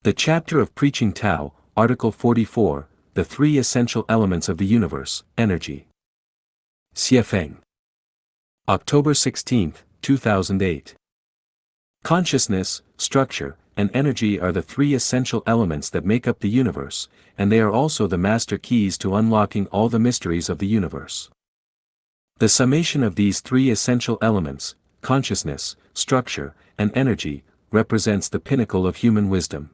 The chapter of Preaching Tao, Article 44, The Three Essential Elements of the Universe, Energy. Xiefeng. October 16, 2008. Consciousness, structure, and energy are the three essential elements that make up the universe, and they are also the master keys to unlocking all the mysteries of the universe. The summation of these three essential elements, consciousness, structure, and energy, represents the pinnacle of human wisdom.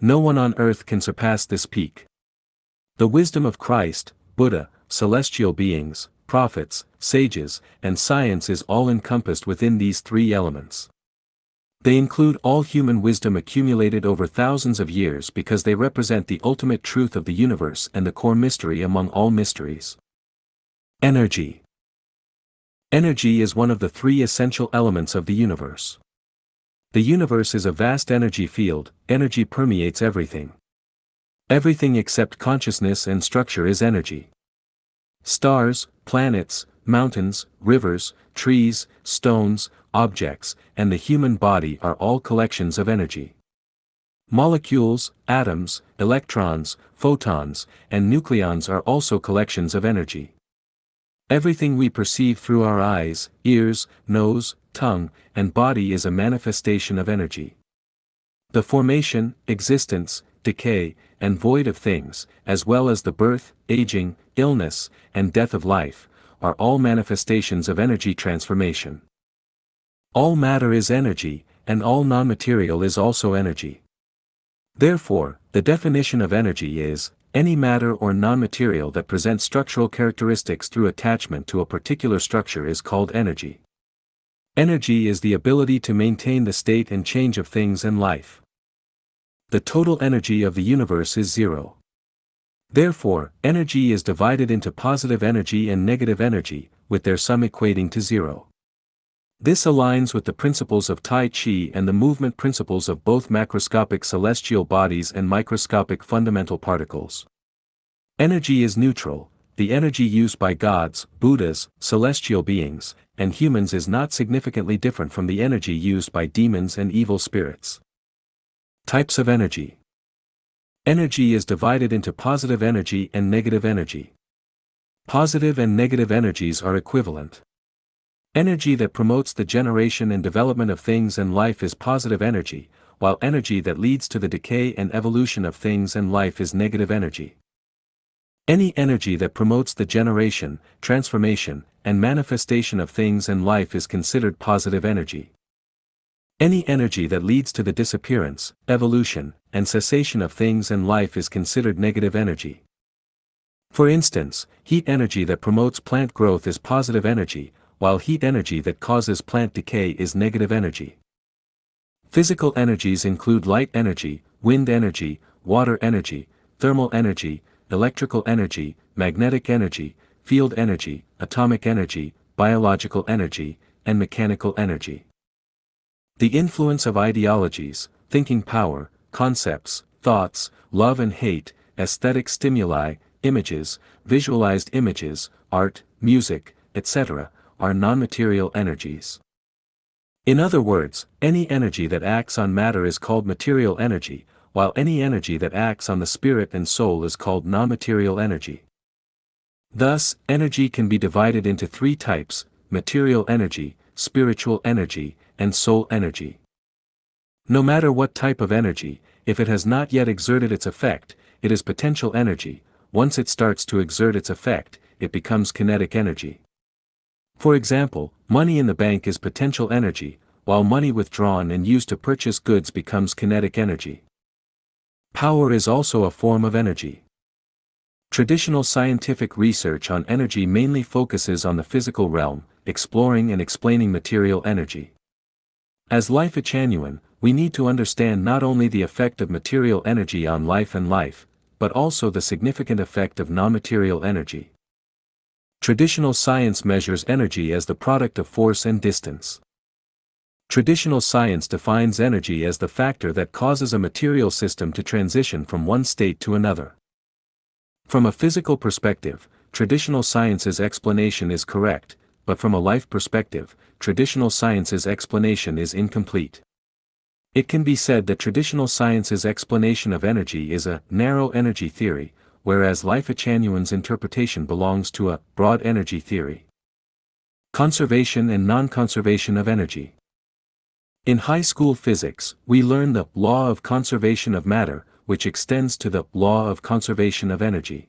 No one on earth can surpass this peak. The wisdom of Christ, Buddha, celestial beings, prophets, sages, and science is all encompassed within these three elements. They include all human wisdom accumulated over thousands of years because they represent the ultimate truth of the universe and the core mystery among all mysteries. Energy. Energy is one of the three essential elements of the universe. The universe is a vast energy field. Energy permeates everything. Everything except consciousness and structure is energy. Stars, planets, mountains, rivers, trees, stones, objects, and the human body are all collections of energy. Molecules, atoms, electrons, photons, and nucleons are also collections of energy. Everything we perceive through our eyes, ears, nose, tongue, and body is a manifestation of energy. The formation, existence, decay, and void of things, as well as the birth, aging, illness, and death of life, are all manifestations of energy transformation. All matter is energy, and all non-material is also energy. Therefore, the definition of energy is, any matter or non-material that presents structural characteristics through attachment to a particular structure is called energy. Energy is the ability to maintain the state and change of things and life. The total energy of the universe is zero. Therefore, energy is divided into positive energy and negative energy, with their sum equating to zero. This aligns with the principles of Tai Chi and the movement principles of both macroscopic celestial bodies and microscopic fundamental particles. Energy is neutral. The energy used by gods, Buddhas, celestial beings, and humans is not significantly different from the energy used by demons and evil spirits. Types of energy. Energy is divided into positive energy and negative energy. Positive and negative energies are equivalent. Energy that promotes the generation and development of things and life is positive energy, while energy that leads to the decay and evolution of things and life is negative energy. Any energy that promotes the generation, transformation, and manifestation of things and life is considered positive energy. Any energy that leads to the disappearance, evolution, and cessation of things and life is considered negative energy. For instance, heat energy that promotes plant growth is positive energy, while heat energy that causes plant decay is negative energy. Physical energies include light energy, wind energy, water energy, thermal energy, electrical energy, magnetic energy, field energy, atomic energy, biological energy, and mechanical energy. The influence of ideologies, thinking power, concepts, thoughts, love and hate, aesthetic stimuli, images, visualized images, art, music, etc., are non-material energies. In other words, any energy that acts on matter is called material energy, while any energy that acts on the spirit and soul is called non-material energy. Thus, energy can be divided into three types: material energy, spiritual energy, and soul energy. No matter what type of energy, if it has not yet exerted its effect, it is potential energy. Once it starts to exert its effect, it becomes kinetic energy. For example, money in the bank is potential energy, while money withdrawn and used to purchase goods becomes kinetic energy. Power is also a form of energy. Traditional scientific research on energy mainly focuses on the physical realm, exploring and explaining material energy. As Lifechanyuan, we need to understand not only the effect of material energy on life and life, but also the significant effect of non-material energy. Traditional science measures energy as the product of force and distance. Traditional science defines energy as the factor that causes a material system to transition from one state to another. From a physical perspective, traditional science's explanation is correct, but from a life perspective, traditional science's explanation is incomplete. It can be said that traditional science's explanation of energy is a narrow energy theory, whereas Lifechanyuan's interpretation belongs to a broad energy theory. Conservation and non-conservation of energy. In high school physics, we learn the law of conservation of matter, which extends to the law of conservation of energy.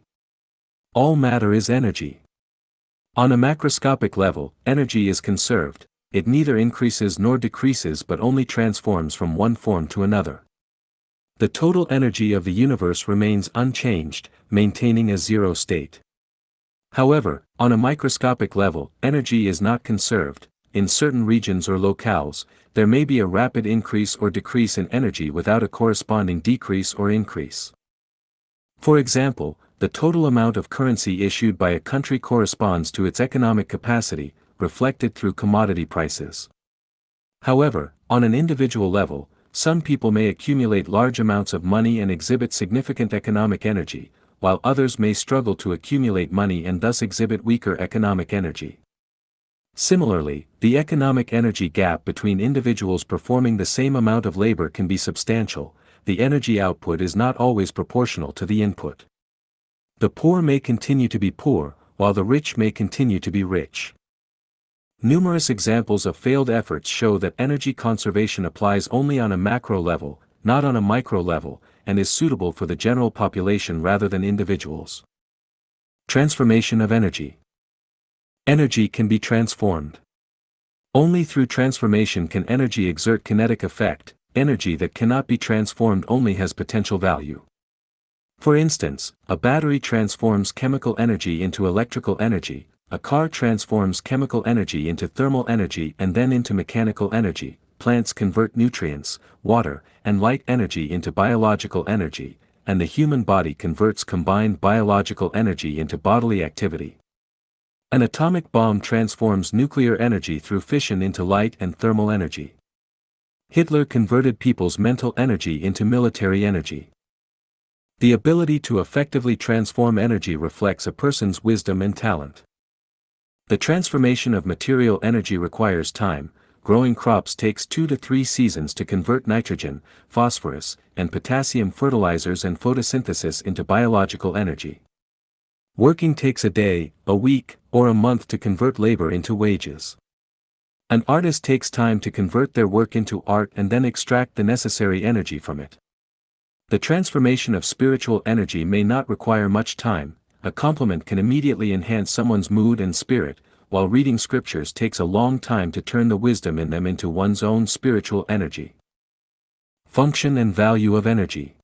All matter is energy. On a macroscopic level, energy is conserved. It neither increases nor decreases but only transforms from one form to another. The total energy of the universe remains unchanged, maintaining a zero state. However, on a microscopic level, energy is not conserved. In certain regions or locales, there may be a rapid increase or decrease in energy without a corresponding decrease or increase. For example, the total amount of currency issued by a country corresponds to its economic capacity, reflected through commodity prices. However, on an individual level, some people may accumulate large amounts of money and exhibit significant economic energy, while others may struggle to accumulate money and thus exhibit weaker economic energy. Similarly, the economic energy gap between individuals performing the same amount of labor can be substantial. The energy output is not always proportional to the input. The poor may continue to be poor, while the rich may continue to be rich. Numerous examples of failed efforts show that energy conservation applies only on a macro level, not on a micro level, and is suitable for the general population rather than individuals. Transformation of energy. Energy can be transformed. Only through transformation can energy exert kinetic effect. Energy that cannot be transformed only has potential value. For instance, a battery transforms chemical energy into electrical energy, a car transforms chemical energy into thermal energy and then into mechanical energy, plants convert nutrients, water, and light energy into biological energy, and the human body converts combined biological energy into bodily activity. An atomic bomb transforms nuclear energy through fission into light and thermal energy. Hitler converted people's mental energy into military energy. The ability to effectively transform energy reflects a person's wisdom and talent. The transformation of material energy requires time. Growing crops takes 2 to 3 seasons to convert nitrogen, phosphorus, and potassium fertilizers and photosynthesis into biological energy. Working takes a day, a week, or a month to convert labor into wages. An artist takes time to convert their work into art and then extract the necessary energy from it. The transformation of spiritual energy may not require much time. A compliment can immediately enhance someone's mood and spirit, while reading scriptures takes a long time to turn the wisdom in them into one's own spiritual energy. Function and value of energy.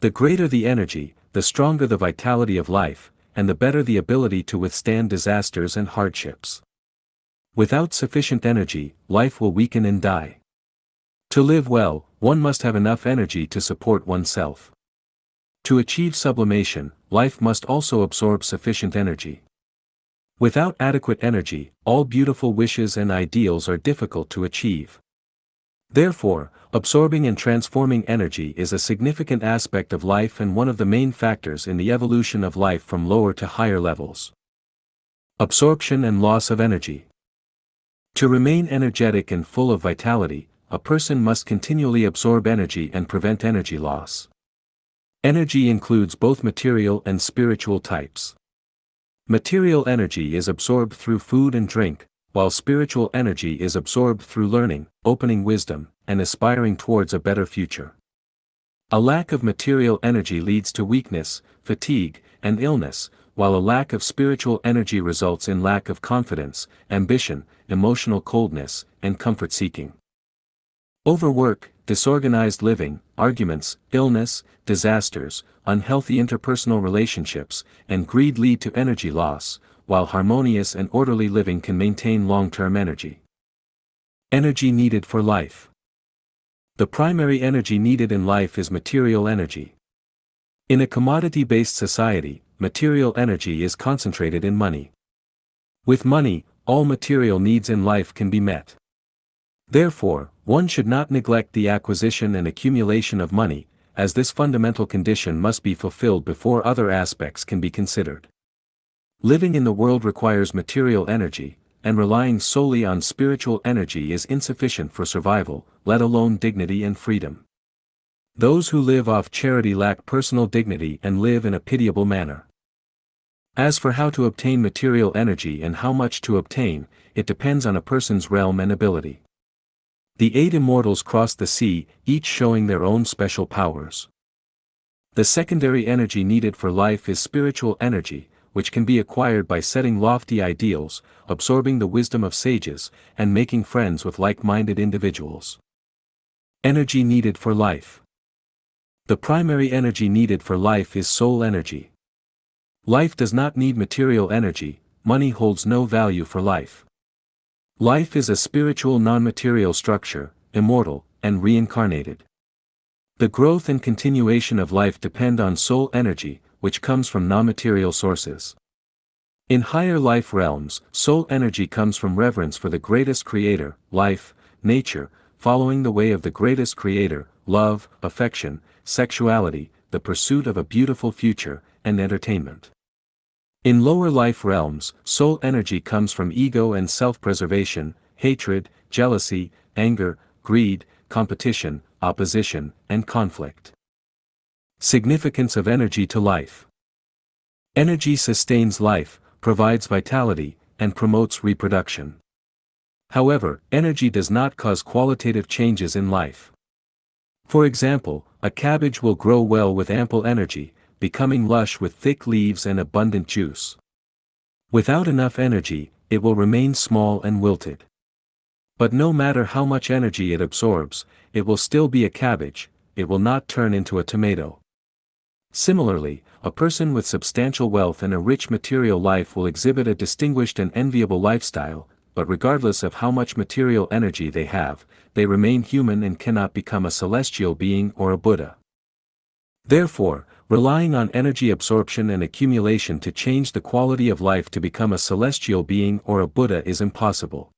The greater the energy, the stronger the vitality of life, and the better the ability to withstand disasters and hardships. Without sufficient energy, life will weaken and die. To live well, one must have enough energy to support oneself. To achieve sublimation, life must also absorb sufficient energy. Without adequate energy, all beautiful wishes and ideals are difficult to achieve. Therefore, absorbing and transforming energy is a significant aspect of life and one of the main factors in the evolution of life from lower to higher levels. Absorption and loss of energy. To remain energetic and full of vitality, a person must continually absorb energy and prevent energy loss. Energy includes both material and spiritual types. Material energy is absorbed through food and drink, while spiritual energy is absorbed through learning, opening wisdom, and aspiring towards a better future. A lack of material energy leads to weakness, fatigue, and illness, while a lack of spiritual energy results in lack of confidence, ambition, emotional coldness, and comfort seeking. Overwork, disorganized living, arguments, illness, disasters, unhealthy interpersonal relationships, and greed lead to energy loss, while harmonious and orderly living can maintain long-term energy. Energy needed for life. The primary energy needed in life is material energy. In a commodity-based society, material energy is concentrated in money. With money, all material needs in life can be met. Therefore, one should not neglect the acquisition and accumulation of money, as this fundamental condition must be fulfilled before other aspects can be considered. Living in the world requires material energy, and relying solely on spiritual energy is insufficient for survival. let alone dignity and freedom. Those who live off charity lack personal dignity and live in a pitiable manner. As for how to obtain material energy and how much to obtain, it depends on a person's realm and ability. The 8 immortals crossed the sea, each showing their own special powers. The secondary energy needed for life is spiritual energy, which can be acquired by setting lofty ideals, absorbing the wisdom of sages, and making friends with like-minded individuals. Energy needed for life. The primary energy needed for life is soul energy. Life does not need material energy, money holds no value for life. Life is a spiritual non-material structure, immortal, and reincarnated. The growth and continuation of life depend on soul energy, which comes from non-material sources. In higher life realms, soul energy comes from reverence for the greatest creator, life, nature, following the way of the greatest creator, love, affection, sexuality, the pursuit of a beautiful future, and entertainment. In lower life realms, soul energy comes from ego and self-preservation, hatred, jealousy, anger, greed, competition, opposition, and conflict. Significance of energy to life. Energy sustains life, provides vitality, and promotes reproduction. However, energy does not cause qualitative changes in life. For example, a cabbage will grow well with ample energy, becoming lush with thick leaves and abundant juice. Without enough energy, it will remain small and wilted. But no matter how much energy it absorbs, it will still be a cabbage, it will not turn into a tomato. Similarly, a person with substantial wealth and a rich material life will exhibit a distinguished and enviable lifestyle, but regardless of how much material energy they have, they remain human and cannot become a celestial being or a Buddha. Therefore, relying on energy absorption and accumulation to change the quality of life to become a celestial being or a Buddha is impossible.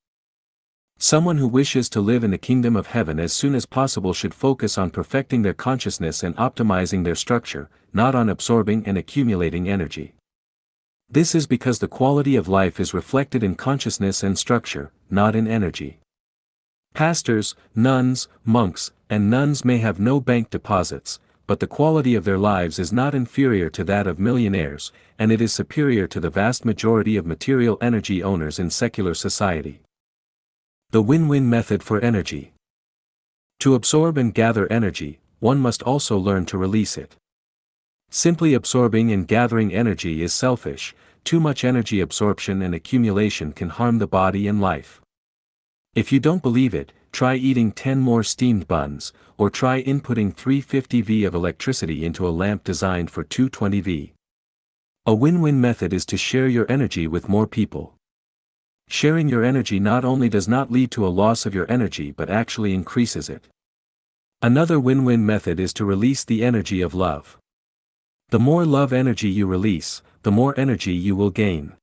Someone who wishes to live in the kingdom of heaven as soon as possible should focus on perfecting their consciousness and optimizing their structure, not on absorbing and accumulating energy. This is because the quality of life is reflected in consciousness and structure, not in energy. Pastors, nuns, monks, and nuns may have no bank deposits, but the quality of their lives is not inferior to that of millionaires, and it is superior to the vast majority of material energy owners in secular society. The win-win method for energy. To absorb and gather energy, one must also learn to release it. Simply absorbing and gathering energy is selfish. Too much energy absorption and accumulation can harm the body and life. If you don't believe it, try eating 10 more steamed buns, or try inputting 350 V of electricity into a lamp designed for 220 V. A win-win method is to share your energy with more people. Sharing your energy not only does not lead to a loss of your energy but actually increases it. Another win-win method is to release the energy of love. The more love energy you release, the more energy you will gain.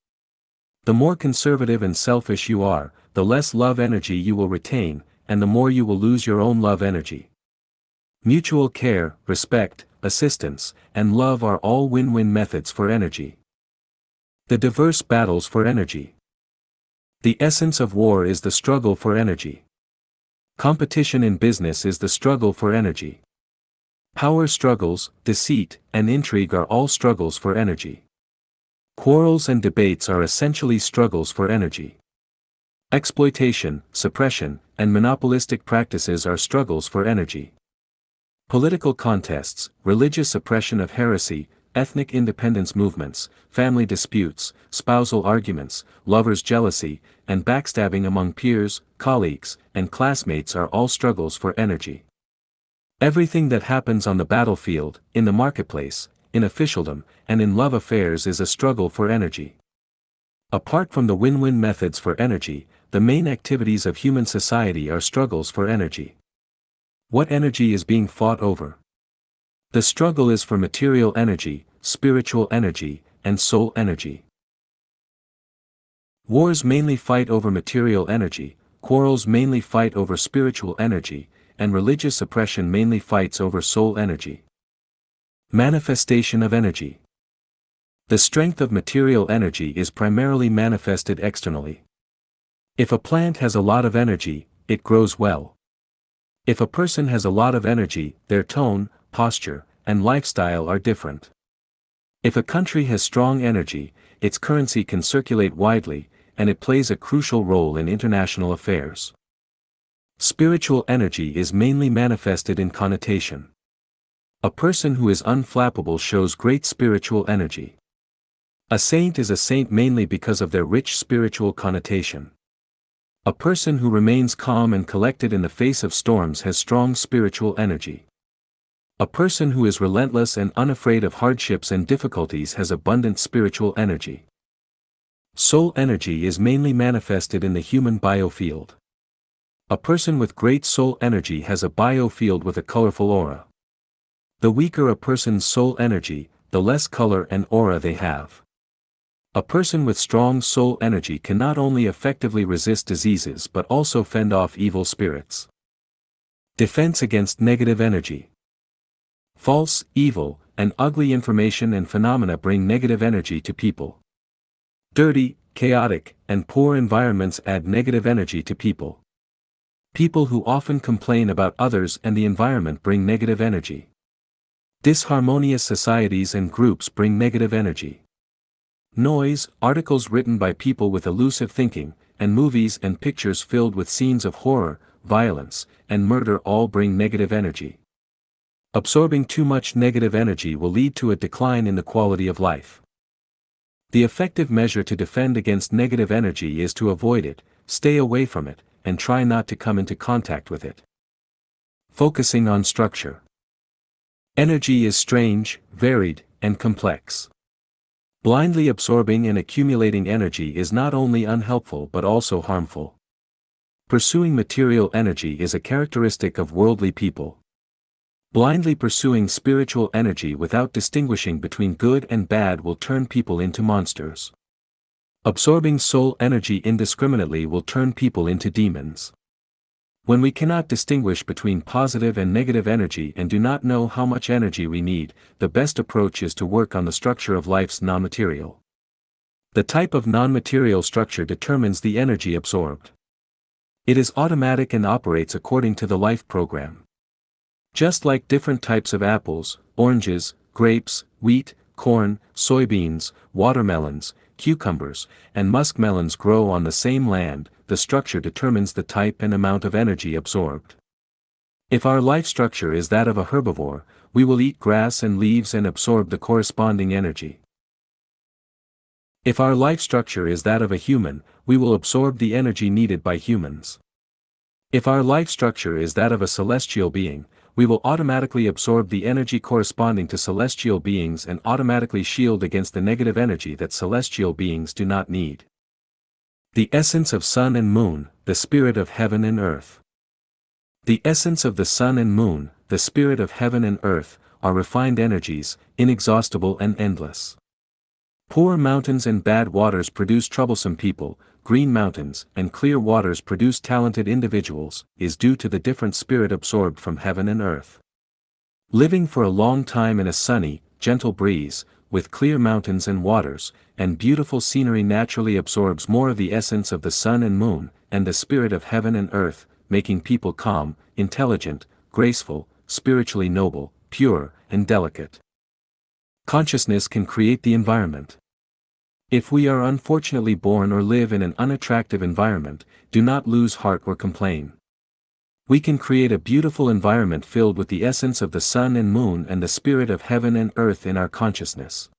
The more conservative and selfish you are, the less love energy you will retain, and the more you will lose your own love energy. Mutual care, respect, assistance, and love are all win-win methods for energy. The diverse battles for energy. The essence of war is the struggle for energy. Competition in business is the struggle for energy. Power struggles, deceit, and intrigue are all struggles for energy. Quarrels and debates are essentially struggles for energy. Exploitation, suppression, and monopolistic practices are struggles for energy. Political contests, religious suppression of heresy, ethnic independence movements, family disputes, spousal arguments, lovers' jealousy, and backstabbing among peers, colleagues, and classmates are all struggles for energy. Everything that happens on the battlefield, in the marketplace, in officialdom, and in love affairs is a struggle for energy. Apart from the win-win methods for energy, the main activities of human society are struggles for energy. What energy is being fought over? The struggle is for material energy, spiritual energy, and soul energy. Wars mainly fight over material energy, quarrels mainly fight over spiritual energy, and religious suppression mainly fights over soul energy. Manifestation of energy. The strength of material energy is primarily manifested externally. If a plant has a lot of energy, it grows well. If a person has a lot of energy, their tone, posture, and lifestyle are different. If a country has strong energy, its currency can circulate widely, and it plays a crucial role in international affairs. Spiritual energy is mainly manifested in connotation. A person who is unflappable shows great spiritual energy. A saint is a saint mainly because of their rich spiritual connotation. A person who remains calm and collected in the face of storms has strong spiritual energy. A person who is relentless and unafraid of hardships and difficulties has abundant spiritual energy. Soul energy is mainly manifested in the human biofield. A person with great soul energy has a biofield with a colorful aura. The weaker a person's soul energy, the less color and aura they have. A person with strong soul energy can not only effectively resist diseases but also fend off evil spirits. Defense against negative energy. False, evil, and ugly information and phenomena bring negative energy to people. Dirty, chaotic, and poor environments add negative energy to people. People who often complain about others and the environment bring negative energy. Disharmonious societies and groups bring negative energy. Noise, articles written by people with elusive thinking, and movies and pictures filled with scenes of horror, violence, and murder all bring negative energy. Absorbing too much negative energy will lead to a decline in the quality of life. The effective measure to defend against negative energy is to avoid it, stay away from it, and try not to come into contact with it. Focusing on structure. Energy is strange, varied, and complex. Blindly absorbing and accumulating energy is not only unhelpful but also harmful. Pursuing material energy is a characteristic of worldly people. Blindly pursuing spiritual energy without distinguishing between good and bad will turn people into monsters. Absorbing soul energy indiscriminately will turn people into demons. When we cannot distinguish between positive and negative energy and do not know how much energy we need, the best approach is to work on the structure of life's non-material. The type of non-material structure determines the energy absorbed. It is automatic and operates according to the life program. Just like different types of apples, oranges, grapes, wheat, corn, soybeans, watermelons, cucumbers, and muskmelons grow on the same land, the structure determines the type and amount of energy absorbed. If our life structure is that of a herbivore, we will eat grass and leaves and absorb the corresponding energy. If our life structure is that of a human, we will absorb the energy needed by humans. If our life structure is that of a celestial being, we will automatically absorb the energy corresponding to celestial beings and automatically shield against the negative energy that celestial beings do not need. The essence of sun and moon, the spirit of heaven and earth. The essence of the sun and moon, the spirit of heaven and earth, are refined energies, inexhaustible and endless. Poor mountains and bad waters produce troublesome people, green mountains and clear waters produce talented individuals, is due to the different spirit absorbed from heaven and earth. Living for a long time in a sunny, gentle breeze, with clear mountains and waters, and beautiful scenery naturally absorbs more of the essence of the sun and moon, and the spirit of heaven and earth, making people calm, intelligent, graceful, spiritually noble, pure, and delicate. Consciousness can create the environment. If we are unfortunately born or live in an unattractive environment, do not lose heart or complain. We can create a beautiful environment filled with the essence of the sun and moon and the spirit of heaven and earth in our consciousness.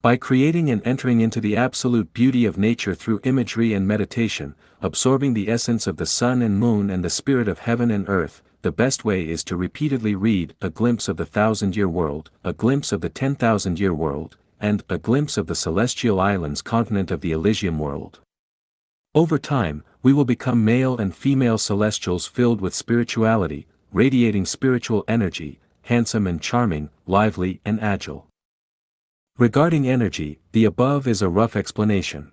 By creating and entering into the absolute beauty of nature through imagery and meditation, absorbing the essence of the sun and moon and the spirit of heaven and earth, the best way is to repeatedly read A Glimpse of the 1,000-Year World, A Glimpse of the 10,000-Year World, and A Glimpse of the Celestial Islands continent of the Elysium world. Over time, we will become male and female celestials filled with spirituality, radiating spiritual energy, handsome and charming, lively and agile. Regarding energy, the above is a rough explanation.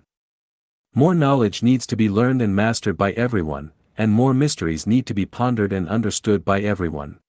More knowledge needs to be learned and mastered by everyone, and more mysteries need to be pondered and understood by everyone.